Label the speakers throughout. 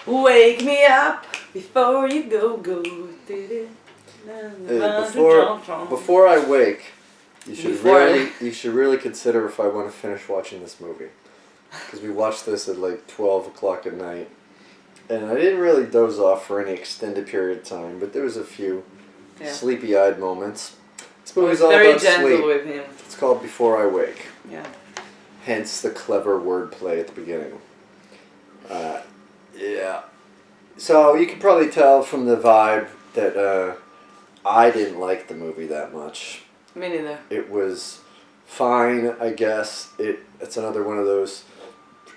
Speaker 1: Wake me up before you go.
Speaker 2: Before I wake, you should really consider if I want to finish watching this movie, because we watched this at like 12 o'clock at night, and I didn't really doze off for any extended period of time, but there was a few sleepy-eyed moments. This movie's all about sleep.
Speaker 1: With him.
Speaker 2: It's called Before I Wake.
Speaker 1: Yeah.
Speaker 2: Hence the clever wordplay at the beginning. Yeah. So you can probably tell from the vibe that I didn't like the movie that much.
Speaker 1: Me neither.
Speaker 2: It was fine, I guess. It's another one of those.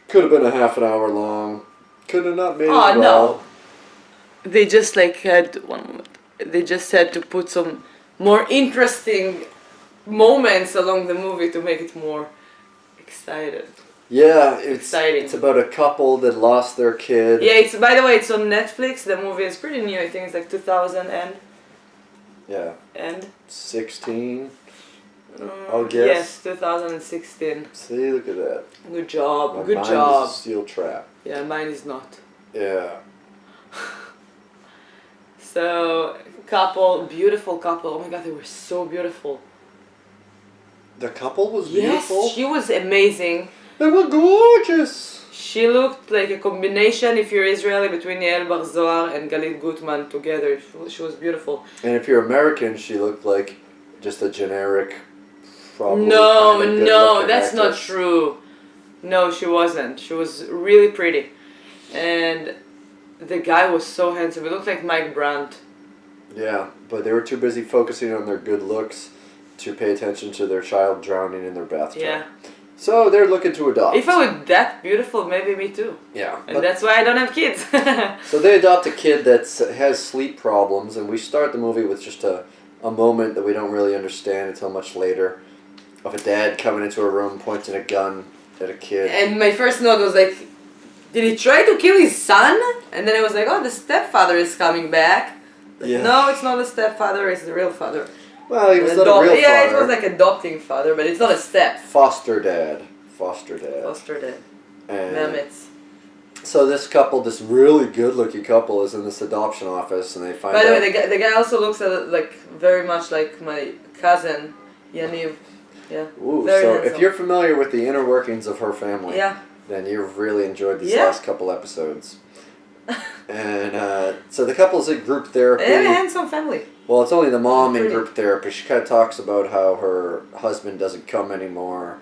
Speaker 2: Could have been a half an hour long. Could have not made it well.
Speaker 1: No. They just had one moment. They just had to put some more interesting moments along the movie to make it more excited.
Speaker 2: Yeah, it's
Speaker 1: exciting.
Speaker 2: It's about a couple that lost their kid.
Speaker 1: Yeah, by the way, it's on Netflix. The movie is pretty new. I think it's like 2000 and...
Speaker 2: Yeah.
Speaker 1: And?
Speaker 2: 16, I'll guess.
Speaker 1: Yes, 2016.
Speaker 2: See, look at that.
Speaker 1: Good job.
Speaker 2: My
Speaker 1: Good
Speaker 2: mind
Speaker 1: job.
Speaker 2: is a steel trap.
Speaker 1: Yeah, mine is not.
Speaker 2: Yeah.
Speaker 1: So, beautiful couple. Oh my god, they were so beautiful.
Speaker 2: The couple was beautiful?
Speaker 1: Yes, she was amazing.
Speaker 2: They were gorgeous.
Speaker 1: She looked like a combination, if you're Israeli, between Yael Bar-Zohar and Galit Gutman together. She was beautiful.
Speaker 2: And if you're American, she looked like just a generic, probably
Speaker 1: No, that's not true. No, she wasn't. She was really pretty. And the guy was so handsome. He looked like Mike Brandt.
Speaker 2: Yeah, but they were too busy focusing on their good looks to pay attention to their child drowning in their bathtub.
Speaker 1: Yeah.
Speaker 2: So they're looking to adopt.
Speaker 1: If I were that beautiful, maybe me too.
Speaker 2: Yeah.
Speaker 1: And that's why I don't have kids.
Speaker 2: So they adopt a kid that has sleep problems, and we start the movie with just a moment that we don't really understand until much later, of a dad coming into a room pointing a gun at a kid.
Speaker 1: And my first note was like, did he try to kill his son? And then it was like, oh, the stepfather is coming back.
Speaker 2: Yeah.
Speaker 1: No, it's not the stepfather, it's the real father.
Speaker 2: Well, he was not a real father.
Speaker 1: Yeah, it was like adopting father, but it's not a step.
Speaker 2: Foster dad. And
Speaker 1: Mammoths.
Speaker 2: so this couple, this really good-looking couple, is in this adoption office, and they find out...
Speaker 1: By the way, the guy also looks like very much like my cousin, Yaniv. Yeah.
Speaker 2: Ooh,
Speaker 1: very
Speaker 2: so
Speaker 1: handsome.
Speaker 2: if you're familiar with the inner workings of her family,
Speaker 1: yeah,
Speaker 2: then you've really enjoyed these last couple episodes. And so the couple's in group therapy.
Speaker 1: They have a handsome family.
Speaker 2: Well, it's only the mom in group therapy. She kind of talks about how her husband doesn't come anymore,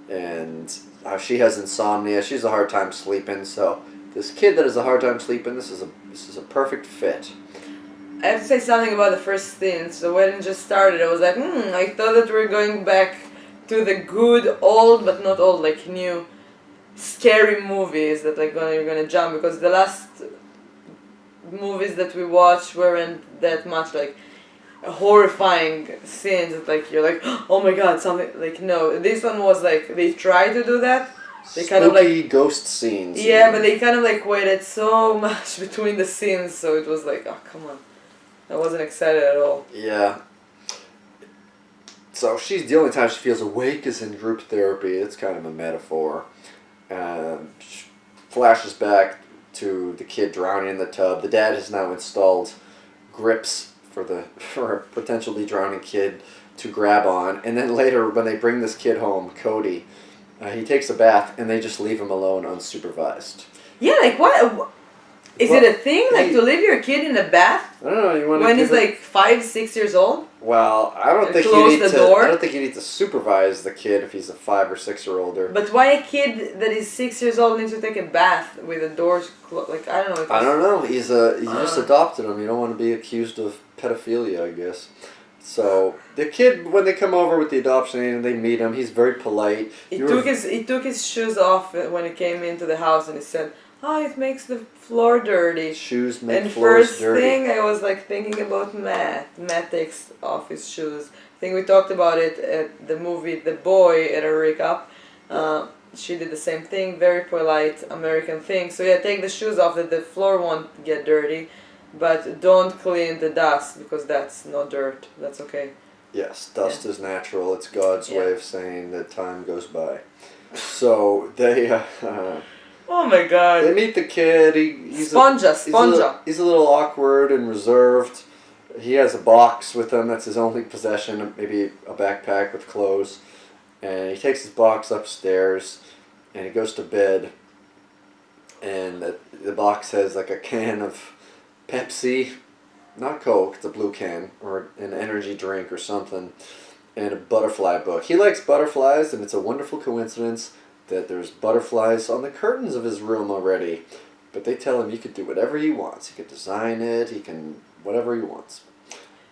Speaker 2: and how she has insomnia. She has a hard time sleeping. So this kid that has a hard time sleeping, this is a perfect fit.
Speaker 1: I have to say something about the first scene. So when it just started, I was like, I thought that we were going back to the good old, but not old, like new, scary movies that like you're gonna jump, because the last movies that we watched weren't that much like horrifying scenes that like you're like, oh my god, something like, no, this one was like they tried to do that. They
Speaker 2: Spooky
Speaker 1: kind of like
Speaker 2: ghost scenes.
Speaker 1: Yeah, but they kind of like waited so much between the scenes, so it was like, oh come on, I wasn't excited at all.
Speaker 2: Yeah. So the only time she feels awake is in group therapy. It's kind of a metaphor. Flashes back to the kid drowning in the tub. The dad has now installed grips for a potentially drowning kid to grab on. And then later, when they bring this kid home, Cody, he takes a bath and they just leave him alone unsupervised.
Speaker 1: Yeah, like what? Is it a thing, like to leave your kid in a bath?
Speaker 2: I don't know. You want
Speaker 1: when he's like 5, 6 years old?
Speaker 2: Well, I don't think you need to supervise the kid if he's a 5 or 6 year older.
Speaker 1: But why a kid that is 6 years old needs to take a bath with the doors closed? Like, I don't know.
Speaker 2: I don't know. You just adopted him. You don't want to be accused of pedophilia, I guess. So the kid, when they come over with the adoption and they meet him, he's very polite.
Speaker 1: He took his shoes off when he came into the house, and he said, "Oh, it makes the floor dirty."
Speaker 2: Shoes make
Speaker 1: and
Speaker 2: floors
Speaker 1: first
Speaker 2: dirty.
Speaker 1: thing I was like thinking about Matt. Matt takes off his shoes. I think we talked about it at the movie The Boy at a recap. She did the same thing, very polite American thing. So yeah, take the shoes off that the floor won't get dirty, but don't clean the dust because that's not dirt. That's okay.
Speaker 2: Yes, dust is natural. It's God's way of saying that time goes by. So they
Speaker 1: Oh my
Speaker 2: They
Speaker 1: god.
Speaker 2: meet the kid. He's a little awkward and reserved. He has a box with him. That's his only possession. Maybe a backpack with clothes. And he takes his box upstairs, and he goes to bed. And the box has like a can of Pepsi, not Coke. It's a blue can, or an energy drink or something, and a butterfly book. He likes butterflies, and it's a wonderful coincidence that there's butterflies on the curtains of his room already. But they tell him he could do whatever he wants. He could design it. He can whatever he wants.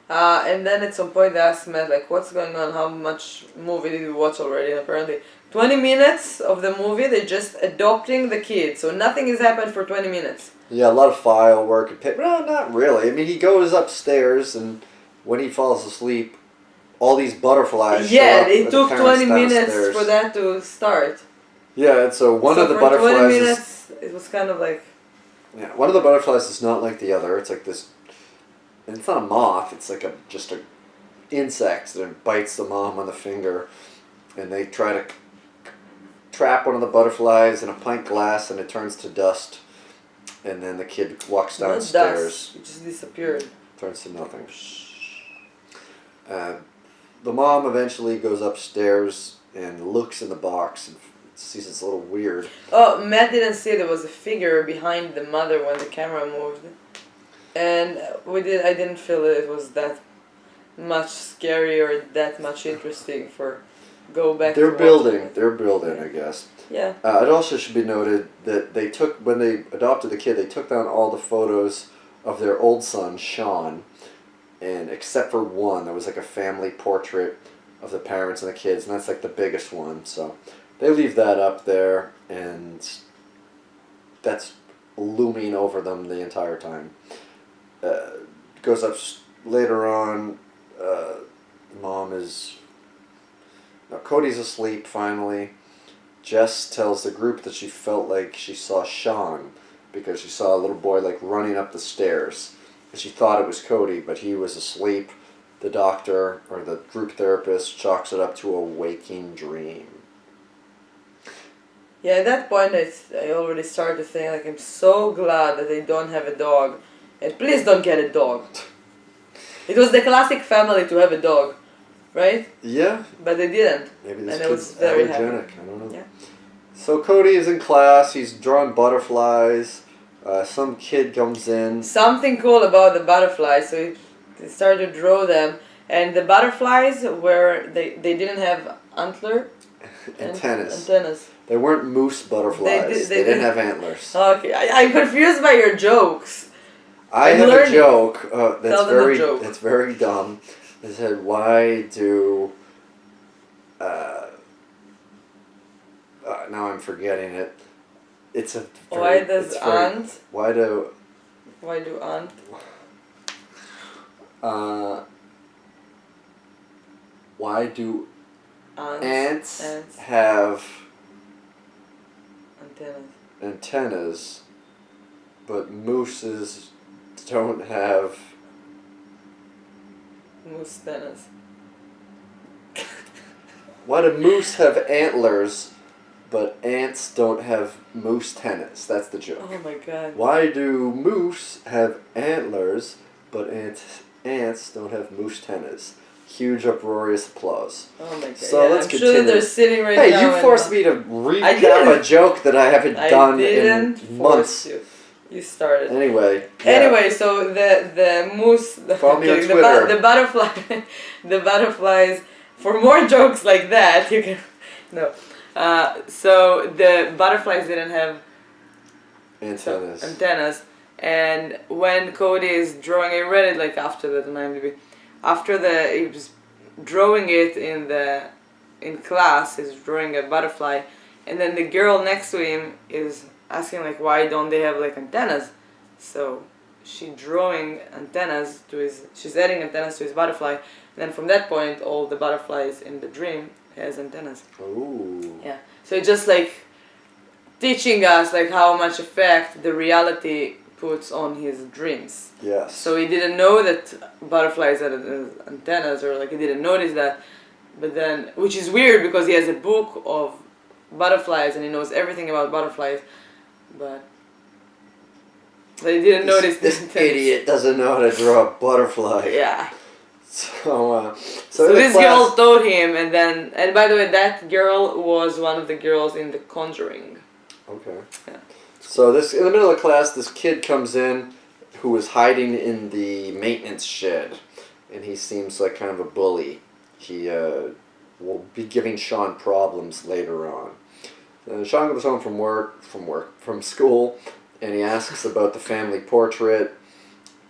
Speaker 1: And then at some point they asked Matt, like, what's going on? How much movie did we watch already? And apparently 20 minutes of the movie, they're just adopting the kid. So nothing has happened for 20 minutes.
Speaker 2: Yeah, a lot of file work and well, not really. I mean, he goes upstairs, and when he falls asleep, all these butterflies show up
Speaker 1: It
Speaker 2: at
Speaker 1: took
Speaker 2: the
Speaker 1: 20
Speaker 2: parents'
Speaker 1: minutes
Speaker 2: downstairs.
Speaker 1: for that to start.
Speaker 2: Yeah, and so one of the
Speaker 1: for
Speaker 2: butterflies
Speaker 1: 20
Speaker 2: is,
Speaker 1: minutes, it was kind of like...
Speaker 2: yeah, one of the butterflies is not like the other. It's like this, and it's not a moth. It's like just a insect that bites the mom on the finger, and they try to trap one of the butterflies in a pint glass, and it turns to dust, and then the kid walks downstairs.
Speaker 1: It just disappeared.
Speaker 2: Turns to nothing. The mom eventually goes upstairs and looks in the box and sees it's a little weird.
Speaker 1: Oh, Matt didn't see there was a figure behind the mother when the camera moved. And I didn't feel it was that much scary or that much interesting for go back
Speaker 2: They're
Speaker 1: to
Speaker 2: building, I guess.
Speaker 1: Yeah.
Speaker 2: It also should be noted that they took, when they adopted the kid, they took down all the photos of their old son, Sean, and except for one, there was like a family portrait of the parents and the kids, and that's like the biggest one, so they leave that up there, and that's looming over them the entire time. Goes up later on, mom is... Now, Cody's asleep, finally. Jess tells the group that she felt like she saw Sean because she saw a little boy like running up the stairs. And she thought it was Cody, but he was asleep. The doctor, or the group therapist, chalks it up to a waking dream.
Speaker 1: Yeah, at that point I already started to think, like, I'm so glad that they don't have a dog. And please don't get a dog. It was the classic family to have a dog, right?
Speaker 2: Yeah.
Speaker 1: But they didn't.
Speaker 2: Maybe this
Speaker 1: and I was
Speaker 2: kid's
Speaker 1: very
Speaker 2: allergenic.
Speaker 1: happy.
Speaker 2: I don't know.
Speaker 1: Yeah.
Speaker 2: So Cody is in class. He's drawing butterflies. Some kid comes in.
Speaker 1: Something cool about the butterflies. So he started to draw them. And the butterflies were, they didn't have antennas.
Speaker 2: They weren't moose butterflies. They didn't have antlers.
Speaker 1: Okay, I'm confused by your jokes.
Speaker 2: I have a joke that's
Speaker 1: joke.
Speaker 2: very dumb. It said, why do... now I'm forgetting it. It's a...
Speaker 1: Why do ants?
Speaker 2: Why do ants have antennas, but mooses don't have
Speaker 1: moose antennas?
Speaker 2: Why do moose have antlers, but ants don't have moose tennis? That's the joke.
Speaker 1: Oh my god.
Speaker 2: Why do moose have antlers, but ants don't have moose tennis? Huge uproarious applause.
Speaker 1: Oh my god.
Speaker 2: So
Speaker 1: yeah,
Speaker 2: let's
Speaker 1: I'm
Speaker 2: continue.
Speaker 1: sure they're sitting right
Speaker 2: hey,
Speaker 1: now.
Speaker 2: Hey, you forced me to recap a joke that I haven't done in months.
Speaker 1: You started.
Speaker 2: Anyway.
Speaker 1: Yeah. Anyway, so the moose.
Speaker 2: Follow me on Twitter.
Speaker 1: The butterfly. The butterflies. For more jokes like that, you can. No. So the butterflies didn't have antennas. And when Cody is drawing, I read it like after that on IMDb. He was drawing it in class, he's drawing a butterfly, and then the girl next to him is asking like, why don't they have like antennas? So she's adding antennas to his butterfly, and then from that point all the butterflies in the dream has antennas.
Speaker 2: Ooh.
Speaker 1: Yeah. So it's just like teaching us like how much effect the reality puts on his dreams.
Speaker 2: Yes.
Speaker 1: So he didn't know that butterflies had antennas, or like he didn't notice that, but then, which is weird because he has a book of butterflies and he knows everything about butterflies, but they didn't notice
Speaker 2: this idiot doesn't know how to draw a butterfly.
Speaker 1: Yeah.
Speaker 2: So
Speaker 1: So
Speaker 2: in the
Speaker 1: this
Speaker 2: class,
Speaker 1: girl taught him, and by the way, that girl was one of the girls in The Conjuring.
Speaker 2: Okay.
Speaker 1: Yeah.
Speaker 2: So this in the middle of class, this kid comes in who was hiding in the maintenance shed, and he seems like kind of a bully. He will be giving Sean problems later on. Sean comes home from school, and he asks about the family portrait.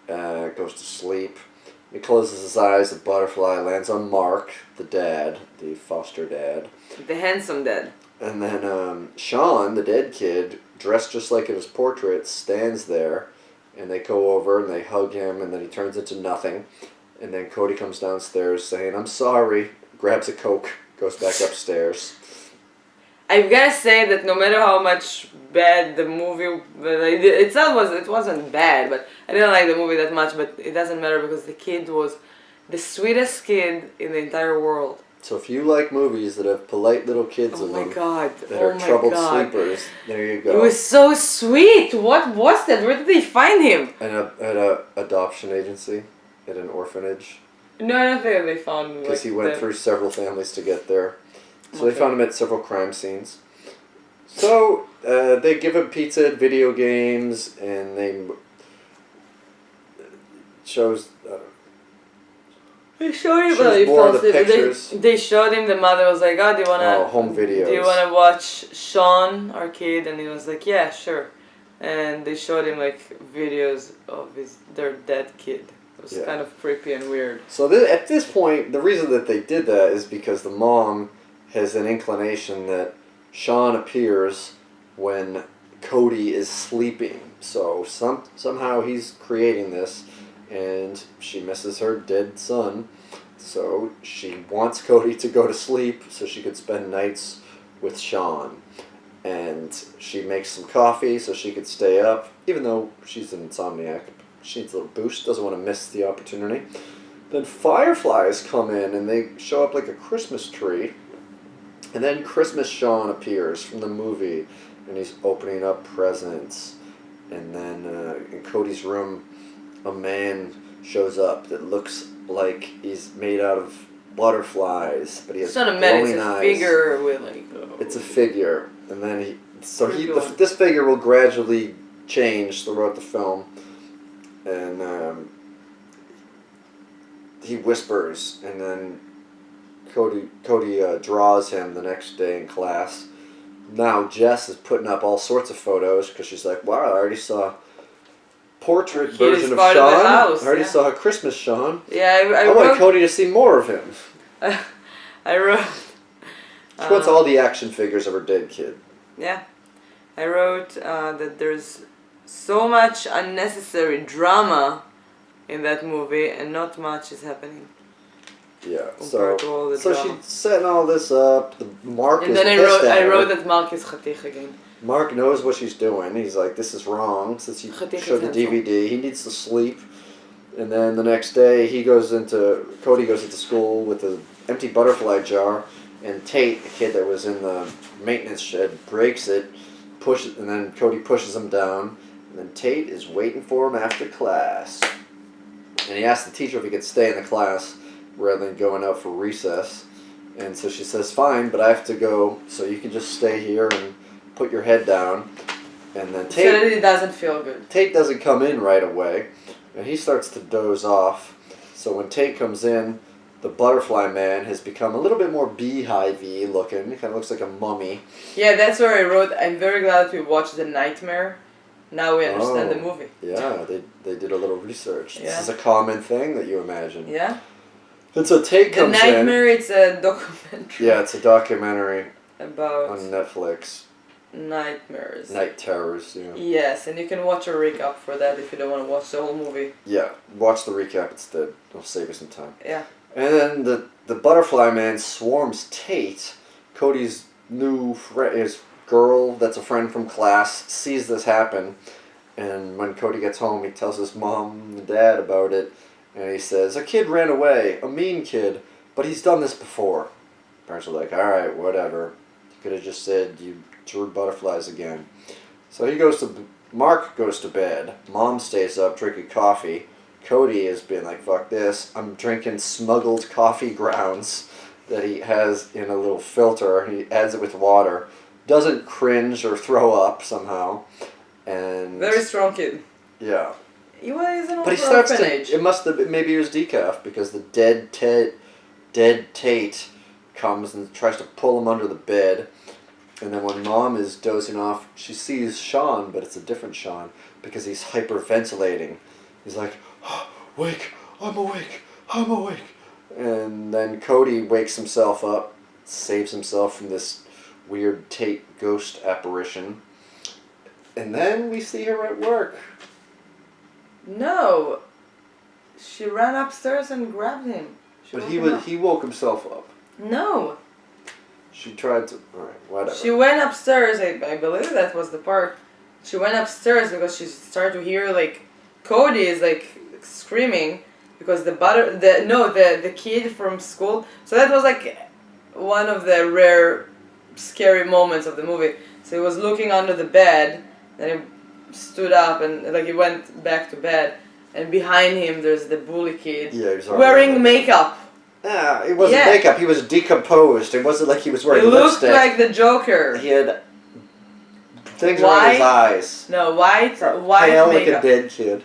Speaker 2: Goes to sleep. He closes his eyes. The butterfly lands on Mark, the dad, the foster dad.
Speaker 1: The handsome dad.
Speaker 2: And then Sean, the dead kid, dressed just like in his portrait, stands there, and they go over and they hug him, and then he turns into nothing. And then Cody comes downstairs saying, "I'm sorry," grabs a Coke, goes back upstairs.
Speaker 1: I've got to say that no matter how much bad the movie, it wasn't bad, but I didn't like the movie that much, but it doesn't matter because the kid was the sweetest kid in the entire world.
Speaker 2: So if you like movies that have polite little kids
Speaker 1: Oh
Speaker 2: in
Speaker 1: my
Speaker 2: them
Speaker 1: god.
Speaker 2: that
Speaker 1: Oh
Speaker 2: are
Speaker 1: my
Speaker 2: troubled
Speaker 1: god.
Speaker 2: sleepers, there you go.
Speaker 1: It was so sweet. What was that? Where did they find him?
Speaker 2: At a adoption agency, at an orphanage.
Speaker 1: No, I don't think they found him.
Speaker 2: Because he went through several families to get there. So
Speaker 1: Okay.
Speaker 2: they found him at several crime scenes. So they give him pizza, video games, and they shows.
Speaker 1: They showed him.
Speaker 2: Shows more of the pictures.
Speaker 1: They showed him. The mother was like, "Oh, do you wanna
Speaker 2: home videos.
Speaker 1: Do you wanna watch Sean, our kid?" And he was like, "Yeah, sure." And they showed him like videos of their dead kid. It was kind of creepy and weird.
Speaker 2: So at this point, the reason that they did that is because the mom has an inclination that Sean appears when Cody is sleeping. So somehow he's creating this, and she misses her dead son. So she wants Cody to go to sleep so she could spend nights with Sean. And she makes some coffee so she could stay up, even though she's an insomniac. She needs a little boost, doesn't want to miss the opportunity. Then fireflies come in and they show up like a Christmas tree. And then Christmas Sean appears from the movie, and he's opening up presents. And then in Cody's room, a man shows up that looks like he's made out of butterflies, but he has
Speaker 1: It's not a man,
Speaker 2: glowing
Speaker 1: it's a
Speaker 2: eyes.
Speaker 1: figure with like...
Speaker 2: It's a figure. And then this figure will gradually change throughout the film. And he whispers, and then Cody draws him the next day in class. Now Jess is putting up all sorts of photos because she's like, "Wow, I already saw a portrait version of
Speaker 1: part
Speaker 2: Sean.
Speaker 1: of the house,
Speaker 2: I already saw a Christmas Sean.
Speaker 1: Yeah,
Speaker 2: I want Cody to see more of him."
Speaker 1: I wrote...
Speaker 2: She wants all the action figures of her dead kid.
Speaker 1: Yeah. I wrote that there's so much unnecessary drama in that movie and not much is happening.
Speaker 2: Yeah,
Speaker 1: compared to all the
Speaker 2: so
Speaker 1: drama.
Speaker 2: she's setting all this up. Mark
Speaker 1: And
Speaker 2: is
Speaker 1: then
Speaker 2: pissed at
Speaker 1: I
Speaker 2: her.
Speaker 1: wrote that Mark is Chatich again.
Speaker 2: Mark knows what she's doing. He's like, "This is wrong." Since he
Speaker 1: Chatich
Speaker 2: showed the
Speaker 1: is handsome.
Speaker 2: DVD, he needs to sleep. And then the next day, Cody goes into school with an empty butterfly jar, and Tate, the kid that was in the maintenance shed, breaks it, and then Cody pushes him down, and then Tate is waiting for him after class. And he asks the teacher if he could stay in the class rather than going out for recess. And so she says, "Fine, but I have to go, so you can just stay here and put your head down." And then
Speaker 1: So that it doesn't feel good.
Speaker 2: Tate doesn't come in right away, and he starts to doze off. So when Tate comes in, the butterfly man has become a little bit more beehive-y looking. He kind of looks like a mummy.
Speaker 1: Yeah, that's where I wrote, I'm very glad we watched The Nightmare. Now we understand the movie.
Speaker 2: Yeah, they did a little research.
Speaker 1: Yeah.
Speaker 2: This is a common thing that you imagine.
Speaker 1: Yeah.
Speaker 2: And so Tate
Speaker 1: The
Speaker 2: comes
Speaker 1: Nightmare, it's a documentary.
Speaker 2: Yeah, it's a documentary
Speaker 1: About
Speaker 2: on Netflix.
Speaker 1: nightmares.
Speaker 2: Night terrors, yeah.
Speaker 1: Yes, and you can watch a recap for that if you don't want to watch the whole movie.
Speaker 2: Yeah, watch the recap instead. It'll save you some time.
Speaker 1: Yeah.
Speaker 2: And then the butterfly man swarms Tate. Cody's his girl that's a friend from class sees this happen, and when Cody gets home, he tells his mom and dad about it, and he says, "A kid ran away, a mean kid, but he's done this before." Parents are like, "All right, whatever. You could have just said you drew butterflies again." So Mark goes to bed. Mom stays up drinking coffee. Cody has been like, fuck this. I'm drinking smuggled coffee grounds that he has in a little filter. He adds it with water. Doesn't cringe or throw up somehow. And
Speaker 1: Very strong kid.
Speaker 2: yeah.
Speaker 1: He was an
Speaker 2: But he starts
Speaker 1: orphanage.
Speaker 2: to. It must have been, maybe it was decaf because the dead Tate comes and tries to pull him under the bed. And then when Mom is dozing off, she sees Sean, but it's a different Sean because he's hyperventilating. He's like, oh, wake, I'm awake, I'm awake. And then Cody wakes himself up, saves himself from this weird Tate ghost apparition. And then we see her at work.
Speaker 1: No. She ran upstairs and grabbed him.
Speaker 2: But he woke himself up.
Speaker 1: No.
Speaker 2: She tried to... Alright, whatever.
Speaker 1: She went upstairs, I believe that was the part. She went upstairs because she started to hear, like, Cody is, like, screaming because the kid from school. So that was, like, one of the rare scary moments of the movie. So he was looking under the bed, then he stood up and, like, he went back to bed. And behind him there's the bully kid wearing makeup.
Speaker 2: Yeah, it wasn't makeup. He was decomposed. It wasn't like he was wearing lipstick.
Speaker 1: He looked like the Joker.
Speaker 2: He had things around his eyes.
Speaker 1: No, white
Speaker 2: pale
Speaker 1: makeup.
Speaker 2: like a dead kid.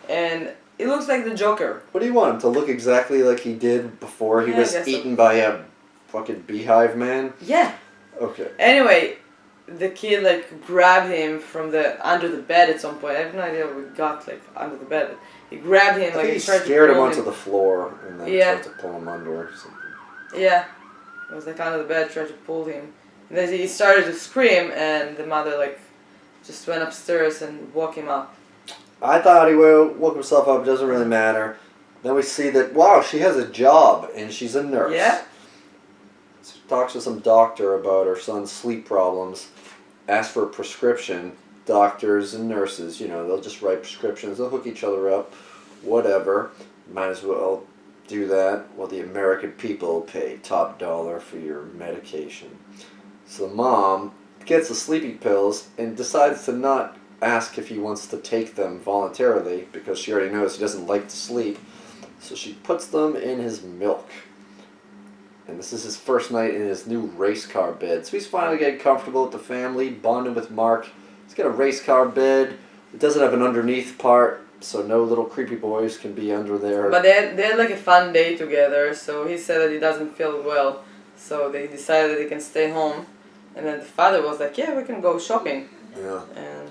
Speaker 1: And it looks like the Joker.
Speaker 2: What do you want him to look exactly like he did before he was eaten by a fucking beehive man?
Speaker 1: Yeah.
Speaker 2: Okay.
Speaker 1: Anyway, the kid like grabbed him from under the bed at some point. I have no idea what we got like under the bed. He grabbed him, like he tried to
Speaker 2: scared him onto the floor and then tried to pull him under or something.
Speaker 1: Yeah. It was like under the bed, tried to pull him. And then he started to scream and the mother like just went upstairs and woke him up.
Speaker 2: I thought he woke himself up, it doesn't really matter. Then we see that, wow, she has a job and she's a nurse.
Speaker 1: Yeah.
Speaker 2: She talks to some doctor about her son's sleep problems, asks for a prescription. Doctors and nurses, you know, they'll just write prescriptions, they'll hook each other up, whatever. Might as well do that while the American people pay top dollar for your medication. So mom gets the sleepy pills and decides to not ask if he wants to take them voluntarily because she already knows he doesn't like to sleep. So she puts them in his milk. And this is his first night in his new race car bed. So he's finally getting comfortable with the family, bonding with Mark. He's got a race car bed. It doesn't have an underneath part, so no little creepy boys can be under there.
Speaker 1: But they had like a fun day together, so he said that he doesn't feel well. So they decided that they can stay home. And then the father was like, yeah, we can go shopping.
Speaker 2: Yeah.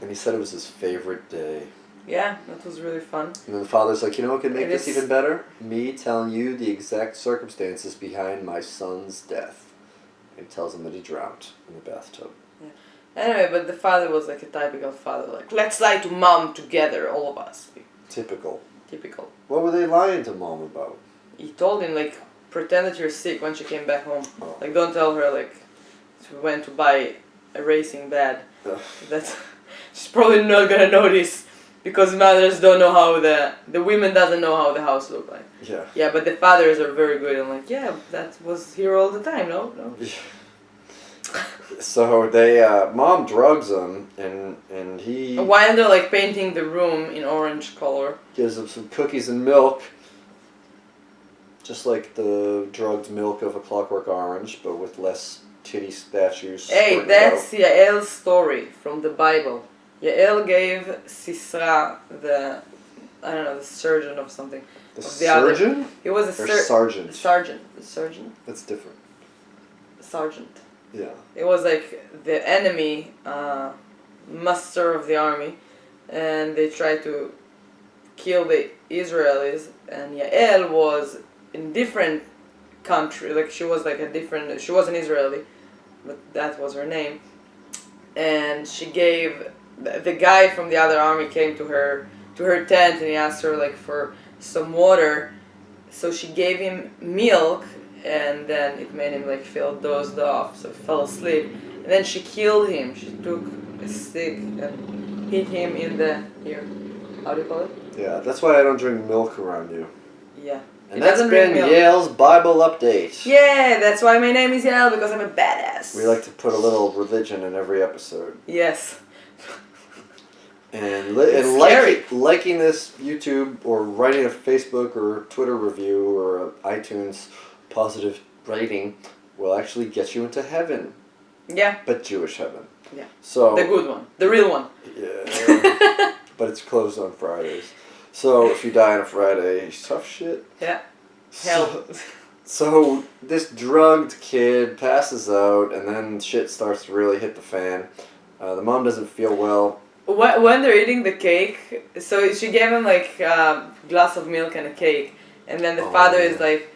Speaker 2: And he said it was his favorite day.
Speaker 1: Yeah, that was really fun.
Speaker 2: And then the father's like, you know what can make this even better? Me telling you the exact circumstances behind my son's death. And he tells him that he drowned in the bathtub.
Speaker 1: Yeah. Anyway, but the father was like a typical father, like, let's lie to mom together, all of us.
Speaker 2: Typical.
Speaker 1: What
Speaker 2: were they lying to mom about?
Speaker 1: He told him, like, pretend that you're sick when she came back home. Oh. Like, don't tell her, like, she went to buy a racing bed. That's, she's probably not gonna notice, because mothers don't know how the women doesn't know how the house look like.
Speaker 2: Yeah.
Speaker 1: Yeah, but the fathers are very good and like, yeah, that was here all the time, no?
Speaker 2: So they, mom drugs him, and he...
Speaker 1: While they're like painting the room in orange color.
Speaker 2: Gives him some cookies and milk. Just like the drugged milk of A Clockwork Orange, but with less titty statues.
Speaker 1: Hey, that's Yael's story from the Bible. Yael gave Sisra the surgeon of something.
Speaker 2: The surgeon?
Speaker 1: He was a
Speaker 2: sergeant.
Speaker 1: Sergeant.
Speaker 2: That's different.
Speaker 1: Sergeant.
Speaker 2: Yeah.
Speaker 1: It was like the enemy muster of the army, and they tried to kill the Israelis, and Yael was in different country, like she was an Israeli, but that was her name, and she gave, the guy from the other army came to her tent and he asked her like for some water, so she gave him milk, and then it made him like feel dozed off, so he fell asleep. And then she killed him. She took a stick and hit him in the ear. How do you call it?
Speaker 2: Yeah, that's why I don't drink milk around you.
Speaker 1: Yeah.
Speaker 2: And that's been Yael's Bible Update.
Speaker 1: Yeah, that's why my name is Yael, because I'm a badass.
Speaker 2: We like to put a little religion in every episode.
Speaker 1: Yes.
Speaker 2: And
Speaker 1: Scary.
Speaker 2: liking this YouTube or writing a Facebook or Twitter review or an iTunes positive rating will actually get you into heaven.
Speaker 1: Yeah.
Speaker 2: But Jewish heaven.
Speaker 1: Yeah.
Speaker 2: So
Speaker 1: The good one. The real one.
Speaker 2: Yeah. But it's closed on Fridays. So if you die on a Friday, it's tough shit.
Speaker 1: Yeah. Hell.
Speaker 2: So this drugged kid passes out, and then shit starts to really hit the fan. The mom doesn't feel well.
Speaker 1: When they're eating the cake, so she gave him like a glass of milk and a cake, and then the father is like,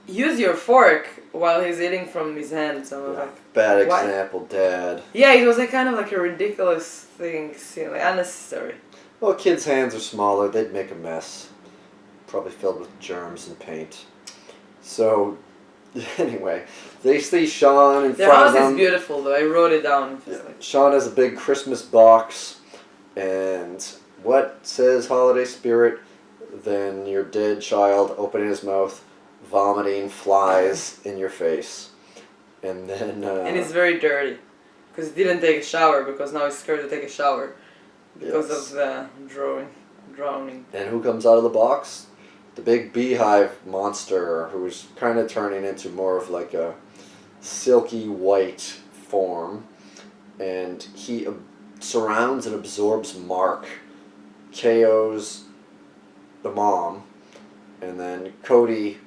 Speaker 1: use your fork while he's eating from his hand. So I was like,
Speaker 2: bad
Speaker 1: what?
Speaker 2: example, Dad.
Speaker 1: Yeah, it was like kind of like a ridiculous thing, like unnecessary.
Speaker 2: Well, kids' hands are smaller, they'd make a mess. Probably filled with germs and paint. So, anyway, they see Sean in
Speaker 1: Their
Speaker 2: front
Speaker 1: house
Speaker 2: of them.
Speaker 1: is beautiful though, I wrote it down.
Speaker 2: Yeah. Sean has a big Christmas box. And what says holiday spirit than your dead child opening his mouth, vomiting flies in your face. And then...
Speaker 1: and he's very dirty. Because he didn't take a shower, because now he's scared to take a shower. Because of the drowning.
Speaker 2: And who comes out of the box? The big beehive monster, who's kind of turning into more of like a silky white form. And he surrounds and absorbs Mark, KOs the mom, and then Cody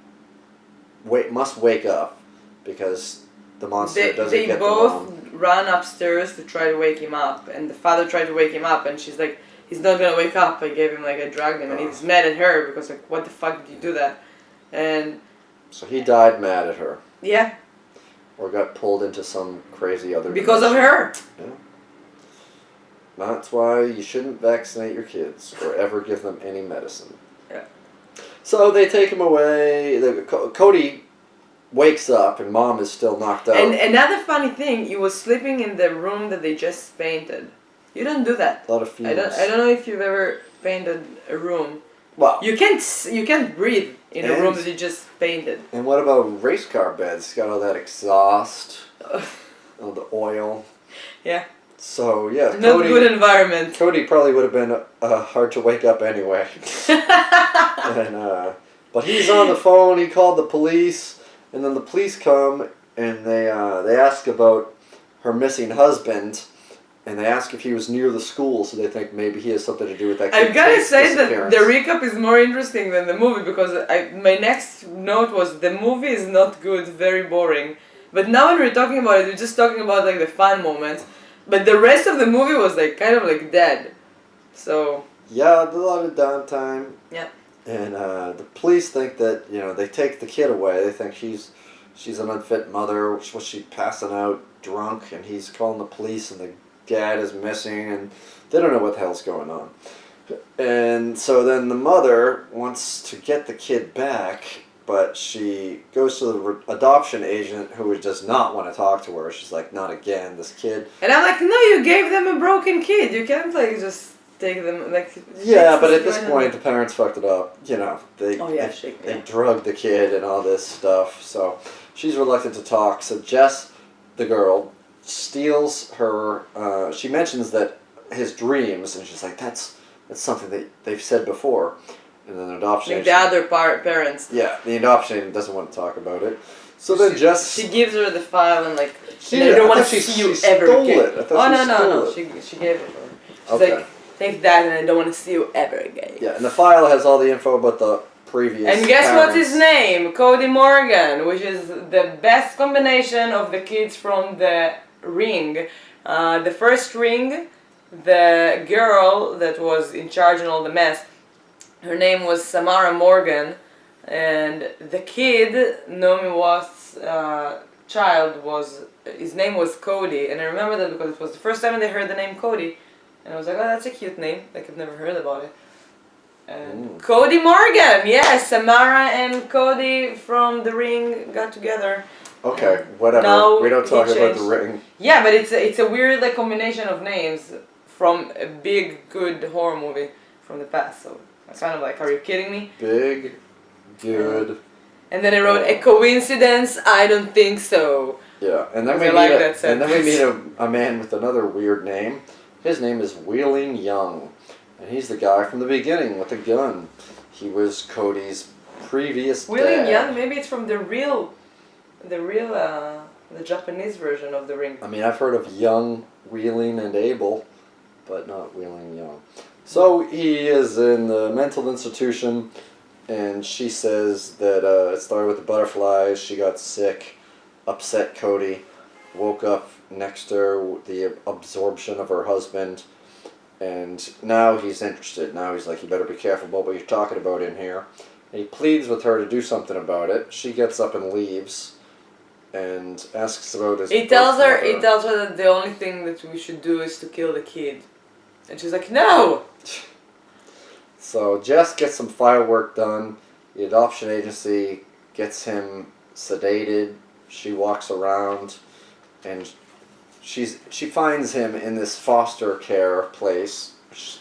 Speaker 2: must wake up because the monster doesn't get the mom.
Speaker 1: They both run upstairs to try to wake him up, and the father tried to wake him up, and she's like, he's not gonna wake up. I gave him, like, I dragged him, and he's mad at her because, like, what the fuck did you do that? And
Speaker 2: so he died mad at her.
Speaker 1: Yeah.
Speaker 2: Or got pulled into some crazy other
Speaker 1: because of her.
Speaker 2: Yeah. That's why you shouldn't vaccinate your kids or ever give them any medicine.
Speaker 1: Yeah.
Speaker 2: So they take him away. Cody wakes up and mom is still knocked out.
Speaker 1: And another funny thing, he was sleeping in the room that they just painted. You don't do that.
Speaker 2: A lot of fumes.
Speaker 1: I don't know if you've ever painted a room.
Speaker 2: Well,
Speaker 1: you can't breathe in a room that you just painted.
Speaker 2: And what about race car beds? It's got all that exhaust, all the oil.
Speaker 1: Yeah.
Speaker 2: So yeah,
Speaker 1: not good environment.
Speaker 2: Cody probably would have been hard to wake up anyway. And but he's on the phone. He called the police, and then the police come and they ask about her missing husband, and they ask if he was near the school, so they think maybe he has something to do with that.
Speaker 1: I've got to say that the recap is more interesting than the movie because my next note was the movie is not good, very boring. But now when we're talking about it, we're just talking about like the fun moments. But the rest of the movie was like kind of like dead. So
Speaker 2: yeah, a lot of downtime.
Speaker 1: Yeah.
Speaker 2: And the police think that they take the kid away. They think she's an unfit mother. Was she passing out drunk? And he's calling the police, and the dad is missing, and they don't know what the hell's going on. And so then the mother wants to get the kid back, but she goes to the adoption agent who does not want to talk to her. She's like, not again, this kid.
Speaker 1: And I'm like, no, you gave them a broken kid. You can't like just take them like.
Speaker 2: Yeah, but at this point the parents fucked it up. They drugged the kid and all this stuff. So she's reluctant to talk. So Jess, the girl, steals her. She mentions that his dreams, and she's like, that's something that they've said before. And then the adoption agent,
Speaker 1: the other parents.
Speaker 2: Yeah, the adoption agent doesn't want to talk about it. So then Jess...
Speaker 1: She gives her the file and like, I don't want to see you ever again. No. She gave it to her. She's like, take that and I don't want to see you ever again.
Speaker 2: Yeah, and the file has all the info about the previous
Speaker 1: And guess
Speaker 2: parents.
Speaker 1: what's his name? Cody Morgan, which is the best combination of the kids from the Ring. The first Ring, the girl that was in charge in all the mess, her name was Samara Morgan, and the kid, Naomi Watts' child, his name was Cody, and I remember that because it was the first time they heard the name Cody, and I was like, oh, that's a cute name, like I've never heard about it. And Cody Morgan, yes, Samara and Cody from The Ring got together.
Speaker 2: Okay, whatever. We don't talk about The Ring.
Speaker 1: Yeah, but it's a weird like combination of names from a big, good horror movie from the past, so... It's kind of like, are you kidding me?
Speaker 2: Big, good.
Speaker 1: And then I wrote, a coincidence? I don't think so.
Speaker 2: Yeah, and then we meet a man with another weird name, His name is Wheeling Young, and he's the guy from the beginning with the gun. He was Cody's previous
Speaker 1: William
Speaker 2: dad.
Speaker 1: Young, maybe it's from the Japanese version of The Ring.
Speaker 2: I mean, I've heard of Young, Wheeling, and Abel, but not Wheeling Young. So he is in the mental institution, and she says that it started with the butterflies. She got sick, upset Cody, woke up next to her with the absorption of her husband, and now he's interested. Now he's like, you better be careful about what you're talking about in here. And he pleads with her to do something about it. She gets up and leaves, and asks about his.
Speaker 1: He tells her that the only thing that we should do is to kill the kid, and she's like, no.
Speaker 2: So Jess gets some firework done. The adoption agency gets him sedated. She walks around, and she finds him in this foster care place. It's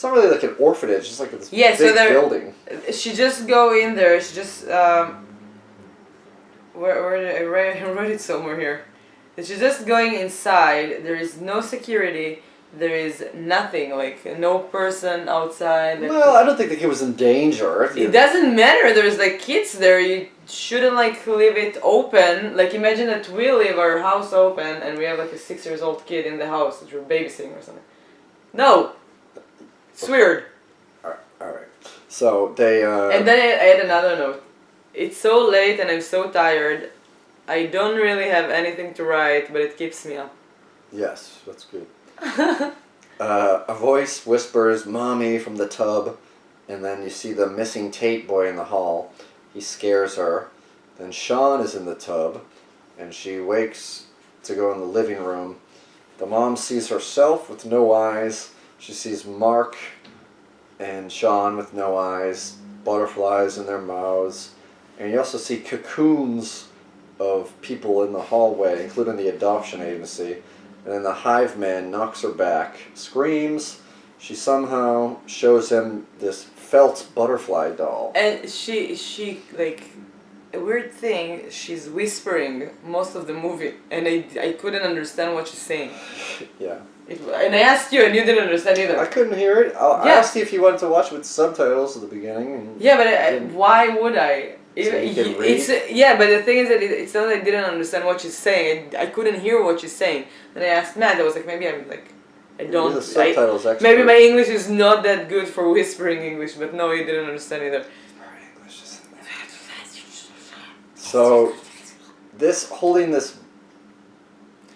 Speaker 2: not really like an orphanage. It's like this big building.
Speaker 1: She just go in there. She just where did I wrote it somewhere here. She's just going inside. There is no security. There is nothing, like no person outside.
Speaker 2: Well, I don't think the kid was in danger.
Speaker 1: It doesn't matter. There's like kids there. You shouldn't like leave it open. Like imagine that we leave our house open and we have like a 6-year-old kid in the house that we're babysitting or something. No, it's weird.
Speaker 2: All right. So they.
Speaker 1: And then I had another note. It's so late and I'm so tired. I don't really have anything to write, but it keeps me up.
Speaker 2: Yes, that's good. A voice whispers "Mommy" from the tub, and then you see the missing Tate boy in the hall. He scares her. Then Sean is in the tub, and she wakes to go in the living room. The mom sees herself with no eyes. She sees Mark and Sean with no eyes, butterflies in their mouths, and you also see cocoons of people in the hallway, including the adoption agency. And then the hive man knocks her back, screams. She somehow shows him this felt butterfly doll.
Speaker 1: And she like, a weird thing, she's whispering most of the movie. And I couldn't understand what she's saying.
Speaker 2: Yeah.
Speaker 1: And I asked you and you didn't understand either.
Speaker 2: I couldn't hear it. I asked you if you wanted to watch with subtitles at the beginning. And
Speaker 1: yeah, but why would I?
Speaker 2: So you can read?
Speaker 1: Yeah, but the thing is that it's not that I didn't understand what she's saying. I couldn't hear what she's saying. And I asked Matt. I was like, maybe I'm like, I don't.
Speaker 2: You're the subtitles expert.
Speaker 1: Maybe my English is not that good for whispering English. But no, he didn't understand either.
Speaker 2: So, holding this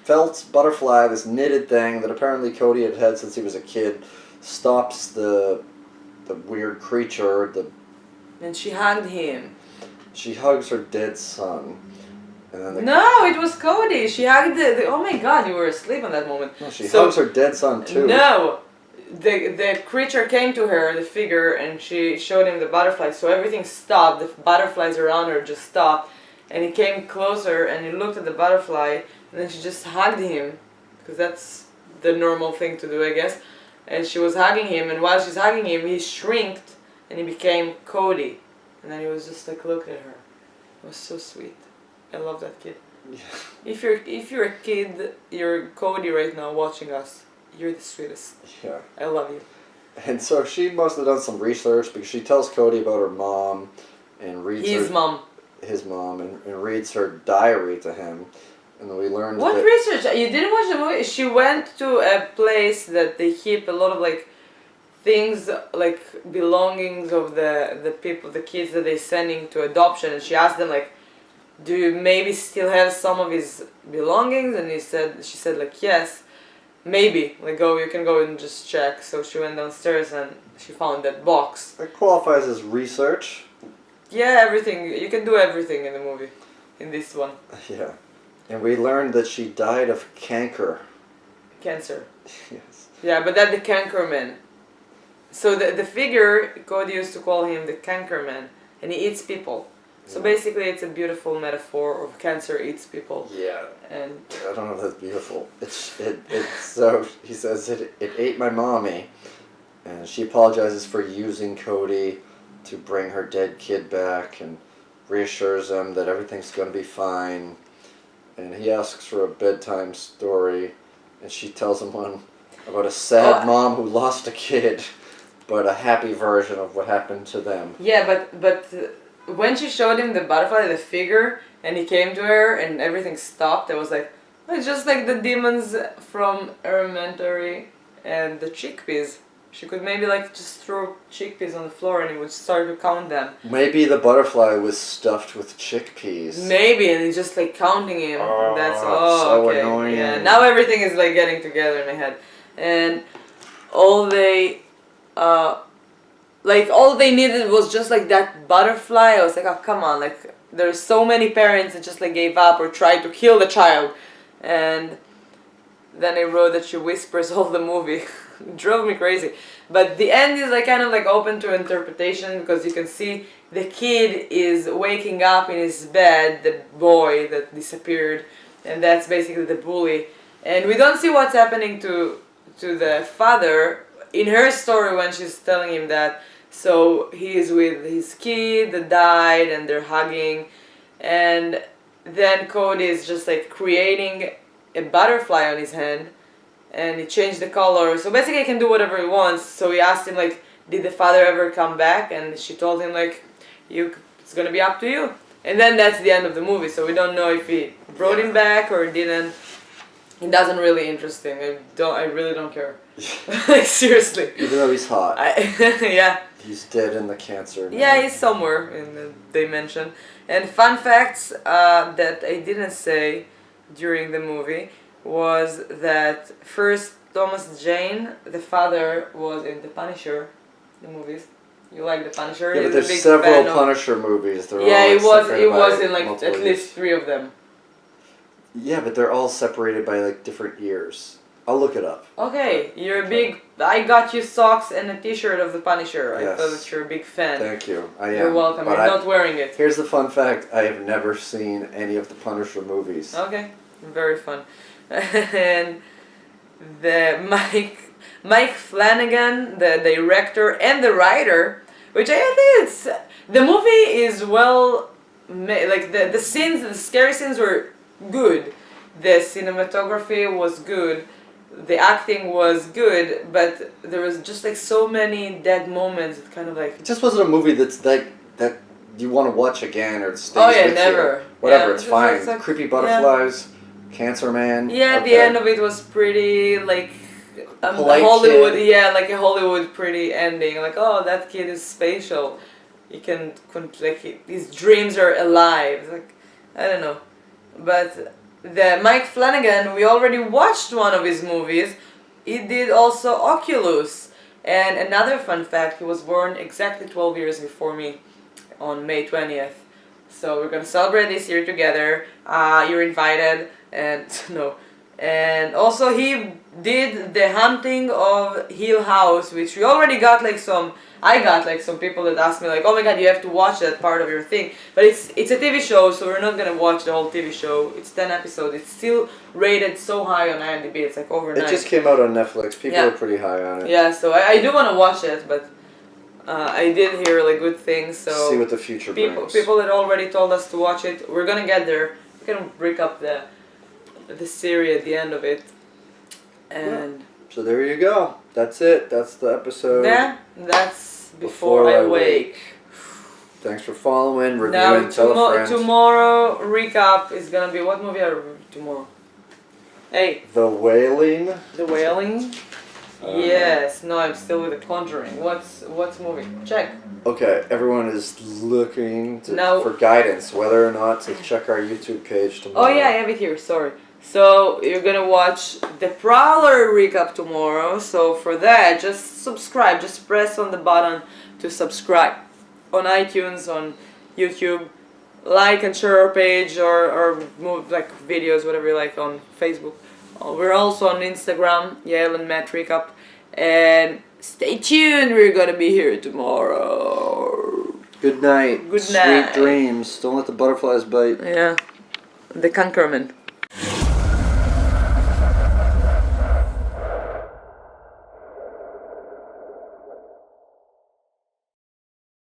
Speaker 2: felt butterfly, this knitted thing that apparently Cody had had since he was a kid, stops the weird creature.
Speaker 1: And she hugged him.
Speaker 2: She hugs her dead son. And then
Speaker 1: no, it was Cody. She hugged the oh my god, you were asleep on that moment.
Speaker 2: No, she hugs her dead son too.
Speaker 1: No. The creature came to her, the figure, and she showed him the butterfly. So everything stopped. The butterflies around her just stopped. And he came closer and he looked at the butterfly. And then she just hugged him. Because that's the normal thing to do, I guess. And she was hugging him. And while she's hugging him, he shrinked. And he became Cody. And then he was just like, look at her. It was so sweet. I love that kid.
Speaker 2: Yeah.
Speaker 1: If you're a kid, you're Cody right now watching us. You're the sweetest.
Speaker 2: Yeah.
Speaker 1: I love you.
Speaker 2: And so she must have done some research because she tells Cody about her mom and reads his mom, and reads her diary to him. And then we learned
Speaker 1: what research? You didn't watch the movie? She went to a place that they keep a lot of like things, like belongings of the people, the kids that they're sending to adoption, and she asked them like, do you maybe still have some of his belongings? And she said like, yes, maybe, like you can go and just check. So she went downstairs and she found that box.
Speaker 2: It qualifies as research.
Speaker 1: Yeah, everything, you can do everything in the movie, in this one.
Speaker 2: Yeah, and we learned that she died of cancer. Yes.
Speaker 1: Yeah, but that the canker man. So the figure, Cody used to call him the canker man, and he eats people. So basically it's a beautiful metaphor of cancer eats people.
Speaker 2: Yeah.
Speaker 1: And
Speaker 2: I don't know if that's beautiful. So he says it ate my mommy, and she apologizes for using Cody to bring her dead kid back and reassures him that everything's going to be fine. And he asks for a bedtime story, and she tells him one. About a sad
Speaker 1: Oh.
Speaker 2: mom who lost a kid, but a happy version of what happened to them.
Speaker 1: Yeah, but when she showed him the butterfly, the figure, and he came to her and everything stopped, I was like, oh, it's just like the demons from Elementary and the chickpeas. She could maybe like just throw chickpeas on the floor and he would start to count them.
Speaker 2: Maybe the butterfly was stuffed with chickpeas.
Speaker 1: Maybe, and he's just like counting him.
Speaker 2: Oh,
Speaker 1: That's
Speaker 2: so
Speaker 1: okay.
Speaker 2: annoying.
Speaker 1: Yeah, now everything is like getting together in my head, and all they, all they needed was just like that butterfly. I was like, oh come on, like there's so many parents that just like gave up or tried to kill the child, and then I wrote that she whispers all the movie. It drove me crazy. But the end is like kind of like open to interpretation because you can see the kid is waking up in his bed, the boy that disappeared, and that's basically the bully. And we don't see what's happening to the father in her story when she's telling him that. So he is with his kid that died and they're hugging, and then Cody is just like creating a butterfly on his hand, and he changed the color. So basically he can do whatever he wants. So he asked him like, did the father ever come back? And she told him like, it's gonna be up to you. And then that's the end of the movie. So we don't know if he brought him back or didn't. It doesn't really interesting. I really don't care. Like seriously.
Speaker 2: Even though he's hot.
Speaker 1: Yeah.
Speaker 2: He's dead in the cancer.
Speaker 1: Yeah, he's somewhere in the dimension. And fun facts that I didn't say during the movie was that first Thomas Jane, the father, was in The Punisher, the movies. You like The Punisher?
Speaker 2: Yeah, but
Speaker 1: He's a
Speaker 2: there's
Speaker 1: big
Speaker 2: several
Speaker 1: fan of-
Speaker 2: Punisher movies. They're
Speaker 1: Yeah,
Speaker 2: all,
Speaker 1: it
Speaker 2: like,
Speaker 1: was
Speaker 2: separated by
Speaker 1: in like
Speaker 2: multiple
Speaker 1: at
Speaker 2: years.
Speaker 1: least 3 of them.
Speaker 2: Yeah, but they're all separated by like different years. I'll look it up.
Speaker 1: Okay, you're a big. I got you socks and a T-shirt of The Punisher. I
Speaker 2: Yes.
Speaker 1: thought that you're a big fan.
Speaker 2: Thank you. I am.
Speaker 1: You're welcome.
Speaker 2: But
Speaker 1: You're not wearing it.
Speaker 2: Here's the fun fact: I have never seen any of the Punisher movies.
Speaker 1: Okay, very fun. And the Mike Flanagan, the director and the writer, which I think it's the movie is well made. Like the scenes, the scary scenes were good. The cinematography was good. The acting was good, but there was just like so many dead moments. It kind of like
Speaker 2: It just wasn't a movie that's like that you want to watch again or stays
Speaker 1: Oh, yeah,
Speaker 2: with
Speaker 1: never.
Speaker 2: you. Whatever,
Speaker 1: Yeah,
Speaker 2: it's
Speaker 1: it's
Speaker 2: fine.
Speaker 1: just like-
Speaker 2: Creepy butterflies, Cancer Man.
Speaker 1: yeah.
Speaker 2: okay.
Speaker 1: The end of it was pretty like
Speaker 2: Polite
Speaker 1: Hollywood.
Speaker 2: kid.
Speaker 1: Yeah, like a Hollywood pretty ending. Like oh, that kid is spatial. He can like his dreams are alive. It's like I don't know, but. The Mike Flanagan, we already watched one of his movies. He did also Oculus. And another fun fact, he was born exactly 12 years before me on May 20th. So we're gonna celebrate this year together. You're invited, and no. And also he did The Haunting of Hill House, which we already got I got like some people that asked me like, oh my god, you have to watch that part of your thing. But it's a TV show, so we're not gonna watch the whole TV show. It's 10 episodes. It's still rated so high on IMDb. It's like over 9.
Speaker 2: It just came out on Netflix. People
Speaker 1: Yeah.
Speaker 2: are pretty high on it.
Speaker 1: Yeah, so I do want to watch it, but I did hear like good things. So
Speaker 2: See what the future brings.
Speaker 1: people that already told us to watch it, we're gonna get there. We're gonna break up the series at the end of it, and
Speaker 2: So there you go. That's it. That's the episode.
Speaker 1: yeah, that's before I wake.
Speaker 2: Thanks for following, reviewing,
Speaker 1: Now
Speaker 2: tell a friend.
Speaker 1: tomorrow recap is gonna be what movie are we tomorrow? Hey,
Speaker 2: The Wailing.
Speaker 1: The Wailing. Yes, no, I'm still with The Conjuring. What's movie? Check.
Speaker 2: Okay, everyone is looking
Speaker 1: Now-
Speaker 2: for guidance whether or not to check our YouTube page tomorrow.
Speaker 1: Oh yeah, I have it here. Sorry. So you're gonna watch the Prowler recap tomorrow. So for that, just subscribe. Just press on the button to subscribe on iTunes, on YouTube. Like and share our page or move like videos, whatever you like, on Facebook. We're also on Instagram, Yael and Matt Recap. And stay tuned. We're gonna be here tomorrow.
Speaker 2: Good night.
Speaker 1: Good night.
Speaker 2: Sweet dreams. Don't let the butterflies bite.
Speaker 1: Yeah, the Conquerman.